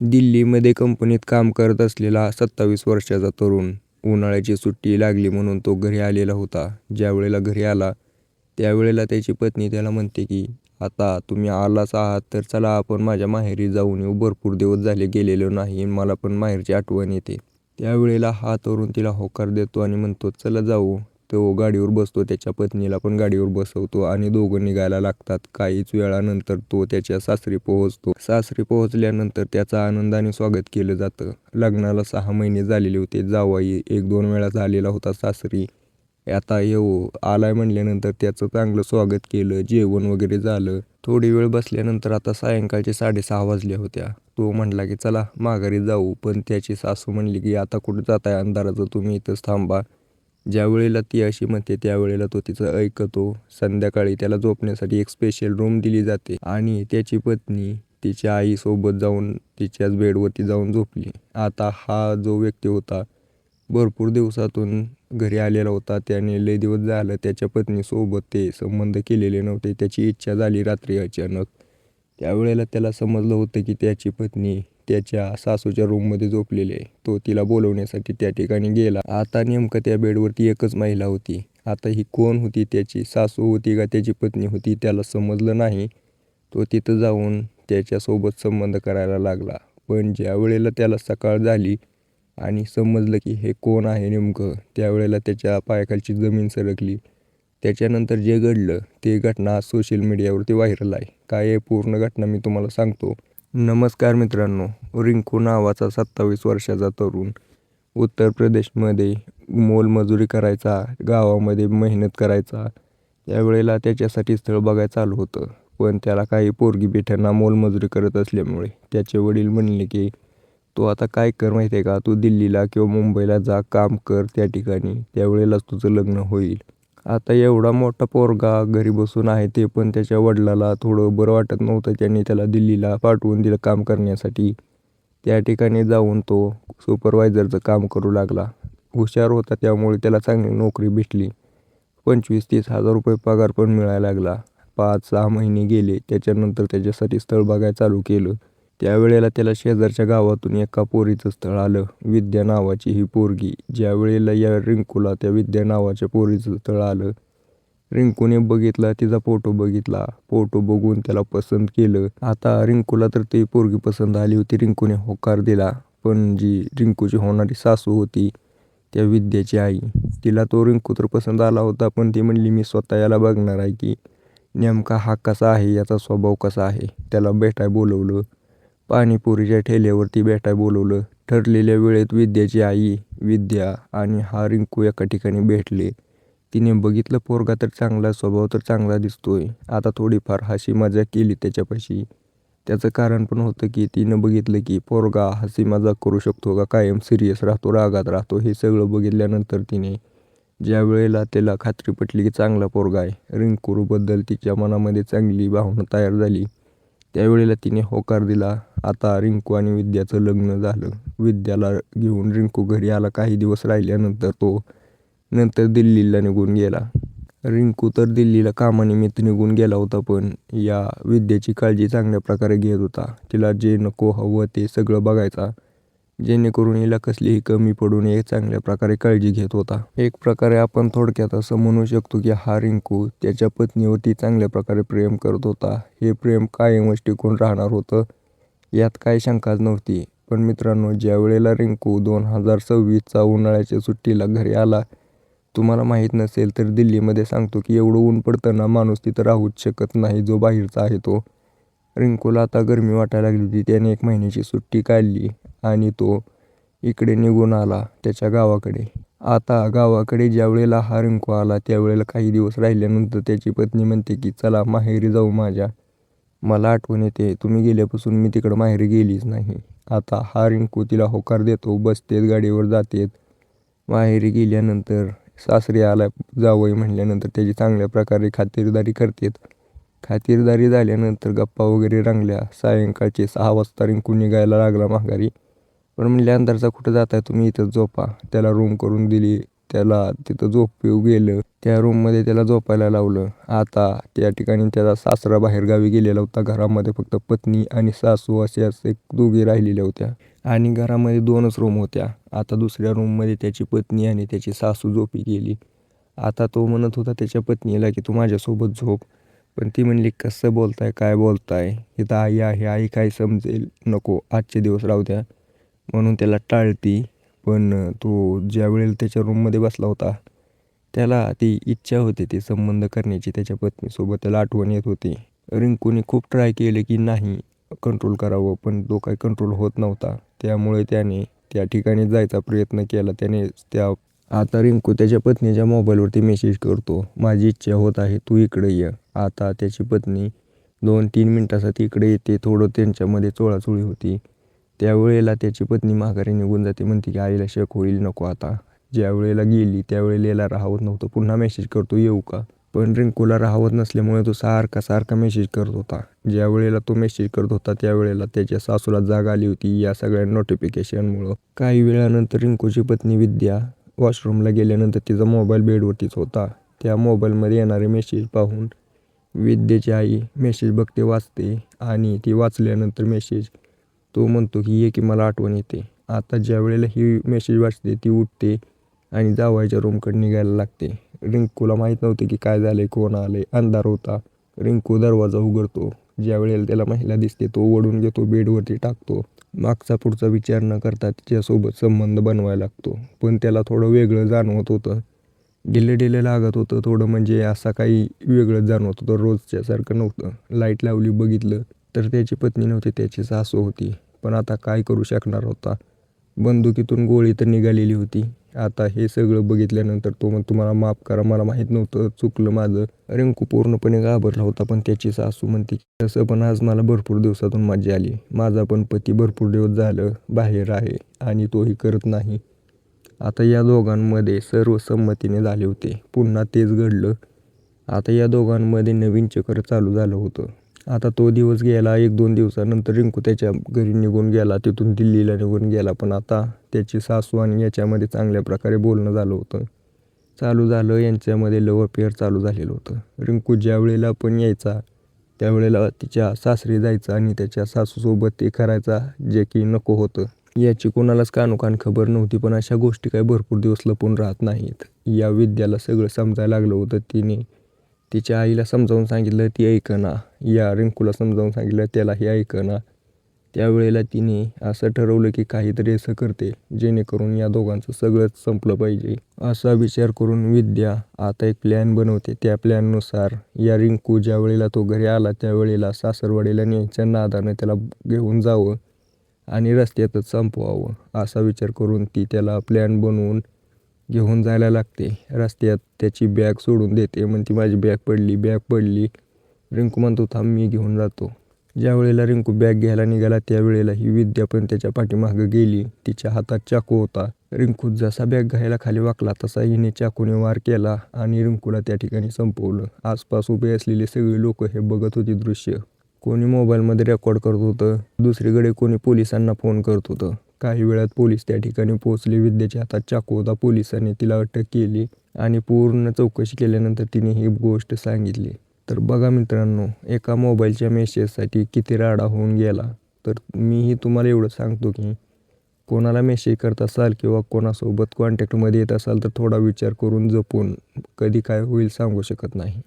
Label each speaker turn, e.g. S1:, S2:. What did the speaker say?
S1: दिल्लीमध्ये कंपनीत काम करत असलेला 27 वर्षाचा तरुण. उन्हाळ्याची सुट्टी लागली म्हणून तो घरी आलेला होता. ज्यावेळेला घरी आला, त्यावेळेला त्याची पत्नी त्याला म्हणते की, "आता तुम्ही आलाच आहात तर चला आपण माझ्या माहेरी जाऊन येऊ. भरपूर दिवस झाले गेलेलो नाही. मला पण माहेरची आठवण येते." त्यावेळेला हा तरुण तिला होकार देतो आणि म्हणतो, "चला जाऊ." तो गाडीवर बसतो, त्याच्या पत्नीला पण गाडीवर बसवतो आणि दोघं निघायला लागतात. काहीच वेळानंतर तो त्याच्या सासरी पोहोचतो. सासरी पोहोचल्यानंतर त्याचं आनंदाने स्वागत केलं जातं. लग्नाला 6 महिने झालेले होते. जावई 1-2 वेळा झालेला होता सासरी. आता येऊ आलाय म्हणल्यानंतर त्याचं चांगलं स्वागत केलं. जेवण वगैरे झालं. थोडी वेळ बसल्यानंतर आता सायंकाळचे 6:30 वाजल्या होत्या. तो म्हणला की चला माघारी जाऊ, पण त्याची सासू म्हणली की, "आता कुठं जाताय अंधाराचं, तुम्ही इथंच थांबा." ज्यावेळेला ती अशी म्हणते त्यावेळेला तो तिचं ऐकतो. संध्याकाळी त्याला झोपण्यासाठी एक स्पेशल रूम दिली जाते आणि त्याची पत्नी तिच्या आईसोबत जाऊन तिच्याच बेडवरती जाऊन झोपली. आता हा जो व्यक्ती होता, भरपूर दिवसातून घरी आलेला होता. त्याने लय दिवस झालं त्याच्या पत्नीसोबत ते संबंध केलेले नव्हते. त्याची इच्छा झाली रात्री अचानक. त्यावेळेला त्याला समजलं होतं की त्याची पत्नी त्याच्या सासूच्या रूममध्ये झोपलेली आहे. तो तिला बोलवण्यासाठी त्या ठिकाणी गेला. आता नेमकं त्या बेडवरती एकच महिला होती. आता ही कोण होती, त्याची सासू होती का त्याची पत्नी होती त्याला समजलं नाही. तो तिथं जाऊन त्याच्यासोबत संबंध करायला लागला. पण ज्यावेळेला त्याला सकाळ झाली आणि समजलं की हे कोण आहे नेमकं, त्यावेळेला त्याच्या पायाखालची जमीन सरकली. त्याच्यानंतर जे घडलं ते घटना सोशल मीडियावरती व्हायरल आहे. काय आहे पूर्ण घटना मी तुम्हाला सांगतो. नमस्कार मित्रांनो. रिंकू नावाचा 27 वर्षाचा तरुण उत्तर प्रदेशमध्ये मोलमजुरी करायचा, गावामध्ये मेहनत करायचा. त्यावेळेला त्याच्यासाठी स्थळ बघायला चालू होतं. पण त्याला काही पोरगी भेटेना मोलमजुरी करत असल्यामुळे. त्याचे वडील म्हणले की, "तू आता काय कर माहिती आहे का, तू दिल्लीला किंवा मुंबईला जा, काम कर त्या ठिकाणी. त्यावेळेलाच तुझं लग्न होईल." आता एवढा मोठा पोरगा घरी बसून आहे, ते पण त्याच्या वडिलाला थोडं बरं वाटत नव्हतं. त्यांनी त्याला दिल्लीला पाठवून दिलं काम करण्यासाठी. त्या ठिकाणी जाऊन तो सुपरवायझरचं काम करू लागला. हुशार होता त्यामुळे त्याला चांगली नोकरी भेटली. 25-30 हजार रुपये पगार पण मिळायला लागला. 5-6 महिने गेले. त्याच्यानंतर त्याच्यासाठी स्थळ बघायला चालू केलं. त्यावेळेला त्याला शेजारच्या गावातून एका पोरीचं स्थळ आलं. विद्या नावाची ही पोरगी. ज्यावेळेला या रिंकूला त्या विद्या नावाच्या पोरीचं स्थळ आलं, रिंकूने बघितला, तिचा फोटो बघितला. फोटो बघून त्याला पसंत केलं. आता रिंकूला तर ती पोरगी पसंत आली होती. रिंकूने होकार दिला. पण जी रिंकूची होणारी सासू होती, त्या विद्याची आई, तिला तो रिंकू तर पसंत आला होता. पण ती म्हणली, "मी स्वतः याला बघणार आहे की नेमका हा कसा आहे, याचा स्वभाव कसा आहे." त्याला भेटाय बोलवलं. पाणीपुरीच्या ठेल्यावरती भेटाय बोलवलं. ठरलेल्या वेळेत विद्याची आई, विद्या आणि हा रिंकू एका ठिकाणी भेटले. तिने बघितलं पोरगा तर चांगला, स्वभाव तर चांगला दिसतोय. आता थोडीफार हसी मजाक केली त्याच्यापाशी. त्याचं कारण पण होतं की तिनं बघितलं की पोरगा हसी मजाक करू शकतो का कायम सिरियस राहतो, रागात राहतो. हे सगळं बघितल्यानंतर तिने ज्यावेळेला त्याला खात्री पटली की चांगला पोरगा आहे, रिंकूबद्दल तिच्या मनामध्ये चांगली भावना तयार झाली, त्यावेळेला तिने होकार दिला. आता रिंकू आणि विद्याचं लग्न झालं. विद्याला घेऊन रिंकू घरी आला. काही दिवस राहिल्यानंतर तो नंतर दिल्लीला निघून गेला. रिंकू तर दिल्लीला कामानिमित्त निघून गेला होता, पण या विद्याची काळजी चांगल्या प्रकारे घेत होता. तिला जे नको हवं ते सगळं बघायचा, जेणेकरून हिला कसलीही कमी पडू नये चांगल्या प्रकारे काळजी घेत होता. एक प्रकारे आपण थोडक्यात असं म्हणू शकतो की हा रिंकू त्याच्या पत्नीवरती चांगल्या प्रकारे प्रेम करत होता. हे प्रेम कायमच टिकून राहणार होतं, यात काही शंकाच नव्हती. पण मित्रांनो, ज्यावेळेला रिंकू 2026चा उन्हाळ्याच्या सुट्टीला घरी आला, तुम्हाला माहीत नसेल तर दिल्लीमध्ये सांगतो की एवढं ऊन पडतं ना, माणूस तिथं राहूच शकत नाही जो बाहेरचा आहे तो. रिंकूला आता गरमी वाटायला लागली होती. त्याने 1 महिन्याची सुट्टी काढली आणि तो इकडे निघून आला त्याच्या गावाकडे. आता गावाकडे ज्यावेळेला हा रिंकू आला, त्यावेळेला काही दिवस राहिल्यानंतर त्याची पत्नी म्हणते की, "चला माहेरी जाऊ माझ्या. मला आठवण येते, तुम्ही गेल्यापासून मी तिकडं माहेरी गेलीच नाही." आता हा रिंकू तिला होकार देतो. बसतेत गाडीवर जातेत. माहेरी गेल्यानंतर सासरी आला जावई म्हणल्यानंतर त्याची चांगल्या प्रकारे खातिरदारी करतेत. खातिरदारी झाल्यानंतर गप्पा वगैरे रंगल्या. सायंकाळचे 6 वाजता रिंकू निघायला लागला माघारी. पण म्हणले, "अंधारचा कुठं जाताय तुम्ही, इथंच झोपा." त्याला रूम करून दिली. त्याला तिथं झोप पिऊ गेलं. त्या रूममध्ये त्याला झोपायला लावलं. आता त्या ठिकाणी त्याचा सासरा बाहेरगावी गेलेला होता. घरामध्ये फक्त पत्नी आणि सासू अशाच एक दोघी राहिलेल्या होत्या आणि घरामध्ये 2च रूम होत्या. आता दुसऱ्या रूममध्ये त्याची पत्नी आणि त्याची सासू झोपी गेली. आता तो म्हणत होता त्याच्या पत्नीला की तू माझ्यासोबत झोप, पण ती म्हणली कसं बोलताय, काय बोलताय, इथं आई आहे, आई काय समजेल, नको आजचे दिवस राहू द्या म्हणून त्याला टाळती. पण तो ज्या वेळेला त्याच्या रूममध्ये बसला होता त्याला ती इच्छा होती ती संबंध करण्याची त्याच्या पत्नीसोबत, त्याला आठवण येत होती. रिंकूने खूप ट्राय केले की नाही कंट्रोल करावं, पण तो काही कंट्रोल होत नव्हता. त्यामुळे त्याने त्या ठिकाणी जायचा प्रयत्न केला. आता रिंकू त्याच्या पत्नीच्या मोबाईलवरती मेसेज करतो, माझी इच्छा होत आहे तू इकडे ये. आता त्याची पत्नी 2-3 मिनिटासाठी इकडे येते. थोडं त्यांच्यामध्ये चोळाचोळी होती. त्यावेळेला त्याची पत्नी माघारी निघून जाते, म्हणते की आईला शक होईल, नको आता. ज्या वेळेला गेली त्यावेळेला याला राहवत नव्हतं. पुन्हा मेसेज करतो येऊ का, पण रिंकूला राहवत नसल्यामुळे तो सारखा मेसेज करत होता. ज्या वेळेला तो मेसेज करत होता त्यावेळेला त्याच्या सासूला जाग आली होती या सगळ्या नोटिफिकेशनमुळं. काही वेळानंतर रिंकूची पत्नी विद्या वॉशरूमला गेल्यानंतर तिचा मोबाईल बेडवरतीच होता. त्या मोबाईलमध्ये येणारे मेसेज पाहून विद्येची आई मेसेज बघते, वाचते आणि ती वाचल्यानंतर मेसेज तो म्हणतो की ये की मला आठवण येते. आता ज्या वेळेला ही मेसेज वाचते ती उठते आणि जावयाच्या रूमकडे निघायला लागते. रिंकूला माहीत नव्हते की काय झाले, कोण आले, अंधार होता. रिंकू दरवाजा उघडतो. ज्या वेळेला त्याला महिला दिसते तो ओढून घेतो, बेडवरती टाकतो. मागचा पुढचा विचार न करता तिच्यासोबत संबंध बनवायला लागतो. पण त्याला थोडं वेगळं जाणवत होतं, ढिलं लागत होतं थोडं, म्हणजे असं काही वेगळंच जाणवत होतं, रोजच्यासारखं नव्हतं. लाईट लावली, बघितलं तर त्याची पत्नी नव्हती, त्याची सासू होती. पण आता काय करू शकणार होता, बंदुकीतून गोळी तर निघालेली होती. आता हे सगळं बघितल्यानंतर तो म्हणतो मला माफ करा, मला माहीत नव्हतं, चुकलं माझं. रिंकू पूर्णपणे घाबरला होता. पण त्याची सासू म्हणते तसं पण आज मला भरपूर दिवसातून मजा आली. माझा पण पती भरपूर दिवस झालं बाहेर आहे आणि तोही करत नाही. आता या दोघांमध्ये सर्व संमतीने झाले होते. पुन्हा तेच घडलं. आता या दोघांमध्ये नवीन चक्र चालू झालं होतं. आता तो दिवस गेला. 1-2 दिवसानंतर रिंकू त्याच्या घरी निघून गेला, तिथून दिल्लीला निघून गेला. पण आता त्याची सासू आणि याच्यामध्ये चांगल्या प्रकारे बोलणं चालू झालं. यांच्यामध्ये लव्ह अफेअर चालू झालेलं होतं. रिंकू ज्या वेळेला पण यायचा त्यावेळेला तिच्या सासरी जायचा आणि त्याच्या सासूसोबत ते करायचा, जे की नको होतं. याची कोणालाच कानोकान खबर नव्हती. पण अशा गोष्टी काही भरपूर दिवस लपून राहत नाहीत. या विद्याला सगळं समजायला लागलं होतं. तिने तिच्या आईला समजावून सांगितलं, ती ऐकेना. या रिंकूला समजावून सांगितलं, त्यालाही ऐकेना. त्यावेळेला तिने असं ठरवलं की काहीतरी असं करते जेणेकरून या दोघांचं सगळंच संपलं पाहिजे. असा विचार करून विद्या आता एक प्लॅन बनवते. त्या प्लॅननुसार या रिंकू ज्या वेळेला तो घरी आला त्यावेळेला सासरवाडीला न्यायच्या नादानं त्याला घेऊन जावं आणि रस्त्यातच संपवावं, असा विचार करून ती त्याला प्लॅन बनवून घेऊन जायला लागते. रस्त्यात त्याची बॅग सोडून देते, म्हणते माझी बॅग पडली. रिंकू म्हणतो थांब मी घेऊन जातो. ज्या वेळेला रिंकू बॅग घ्यायला निघाला त्यावेळेला ही विद्या पण त्याच्या पाठीमागं गेली. तिच्या हातात चाकू होता. रिंकू जसा बॅग घ्यायला खाली वाकला तसा हिने चाकूने वार केला आणि रिंकूला त्या ठिकाणी संपवलं. आसपास उभे असलेले सगळे लोक हे बघत होते दृश्य. कोणी मोबाईलमध्ये रेकॉर्ड करत होतं, दुसरीकडे कोणी पोलिसांना फोन करत होतं. काही वेळात पोलीस त्या ठिकाणी पोहोचले. विद्येच्या हातात चाकू होता. पोलिसांनी तिला अटक केली आणि पूर्ण चौकशी केल्यानंतर तिने ही गोष्ट सांगितली. तर बघा मित्रांनो, एका मोबाईलच्या मेसेजसाठी किती राडा होऊन गेला. तर मीही तुम्हाला एवढं सांगतो की कोणाला मेसेज करत असाल किंवा कोणासोबत कॉन्टॅक्टमध्ये येत असाल तर थोडा विचार करून जपून, कधी काय होईल सांगू शकत नाही.